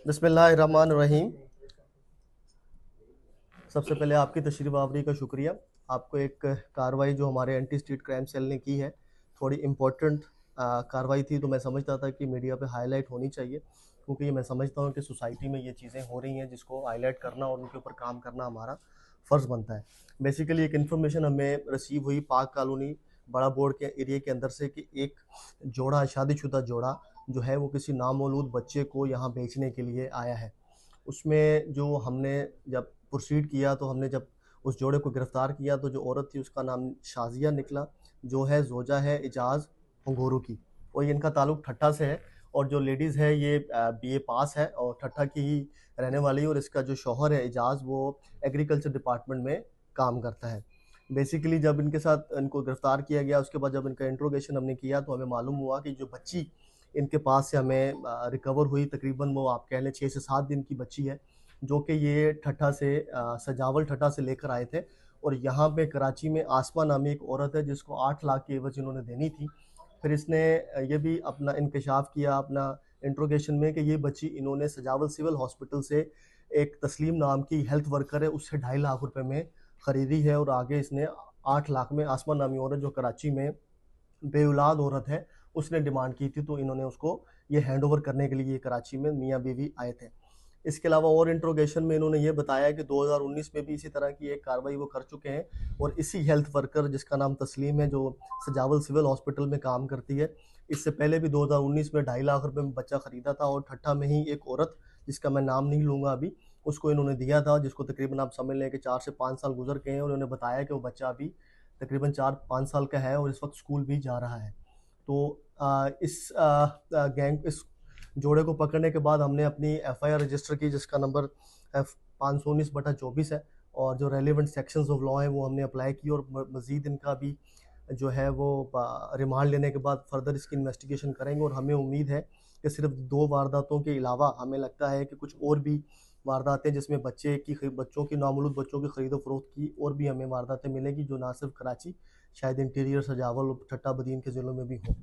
बिस्मिल्लाहिर्रहमानिर्रहीम। सबसे पहले आपकी तशरीफ़ आवरी का शुक्रिया। आपको एक कार्रवाई जो हमारे एंटी स्ट्रीट क्राइम सेल ने की है, थोड़ी इम्पोर्टेंट कार्रवाई थी, तो मैं समझता था कि मीडिया पे हाईलाइट होनी चाहिए, क्योंकि ये मैं समझता हूँ कि सोसाइटी में ये चीज़ें हो रही हैं जिसको हाईलाइट करना और उनके ऊपर काम करना हमारा फ़र्ज़ बनता है। बेसिकली एक इन्फॉर्मेशन हमें रिसीव हुई पाक कॉलोनी बड़ा बोर्ड के एरिया के अंदर से कि एक जोड़ा, शादीशुदा जोड़ा जो है वो किसी नामौलूद बच्चे को यहाँ बेचने के लिए आया है। उसमें जो हमने जब प्रोसीड किया, तो हमने जब उस जोड़े को गिरफ़्तार किया, तो जो औरत थी उसका नाम शाज़िया निकला, जो है ज़ौजा है इजाज़ अंगूरों की, और ये इनका ताल्लुक़ ठट्टा से है। और जो लेडीज़ है ये बीए पास है और ठट्टा की ही रहने वाली है, और इसका जो शौहर है इजाज़, वो एग्रीकल्चर डिपार्टमेंट में काम करता है। बेसिकली जब इनके साथ इनको गिरफ़्तार किया गया, उसके बाद जब इनका इंट्रोगेशन हमने किया, तो हमें मालूम हुआ कि जो बच्ची इनके पास से हमें रिकवर हुई, तकरीबन वो आप कह लें 6 से 7 दिन की बच्ची है, जो कि ये ठट्टा से सजावल ठट्टा से लेकर आए थे। और यहाँ पे कराची में आसमा नामी एक औरत है जिसको 8 लाख की एवज़ इन्होंने देनी थी। फिर इसने ये भी अपना इंकशाफ किया अपना इंट्रोगेशन में कि ये बच्ची इन्होंने सजावल सिविल हॉस्पिटल से एक तस्लीम नाम की हेल्थ वर्कर है, उससे 2.5 लाख रुपए में ख़रीदी है, और आगे इसने 8 लाख में आसमा नामी औरत जो कराची में बेऔलाद औरत है, उसने डिमांड की थी, तो इन्होंने उसको ये हैंडओवर करने के लिए ये कराची में मियाँ बीवी आए थे। इसके अलावा और इंट्रोगेशन में इन्होंने ये बताया कि 2019 में भी इसी तरह की एक कार्रवाई वो कर चुके हैं, और इसी हेल्थ वर्कर जिसका नाम तस्लीम है, जो सजावल सिविल हॉस्पिटल में काम करती है, इससे पहले भी 2019 में 2.5 लाख रुपए में बच्चा खरीदा था, और ठट्टा में ही एक औरत जिसका मैं नाम नहीं लूँगा अभी, उसको इन्होंने दिया था, जिसको तकरीबन आप समझ लें कि 4 से 5 साल गुजर गए हैं, और उन्होंने बताया कि वो बच्चा अभी तकरीबन 4-5 साल का है और इस वक्त स्कूल भी जा रहा है। तो इस जोड़े को पकड़ने के बाद हमने अपनी एफआईआर रजिस्टर की, जिसका नंबर एफ 519/24 है, और जो रेलिवेंट सेक्शंस ऑफ लॉ हैं वो हमने अप्लाई की, और मज़ीद इनका भी जो है वो रिमांड लेने के बाद फर्दर इसकी इन्वेस्टिगेशन करेंगे। और हमें उम्मीद है कि सिर्फ 2 वारदातों के अलावा हमें लगता है कि कुछ और भी वारदातें जिसमें बच्चों की नामौलूद बच्चों की खरीदो फरोख्त की और भी हमें वारदातें मिलेगी, जो ना सिर्फ कराची, शायद इंटीरियर, सजावल और ठट्टा बदीन के ज़िलों में भी हों।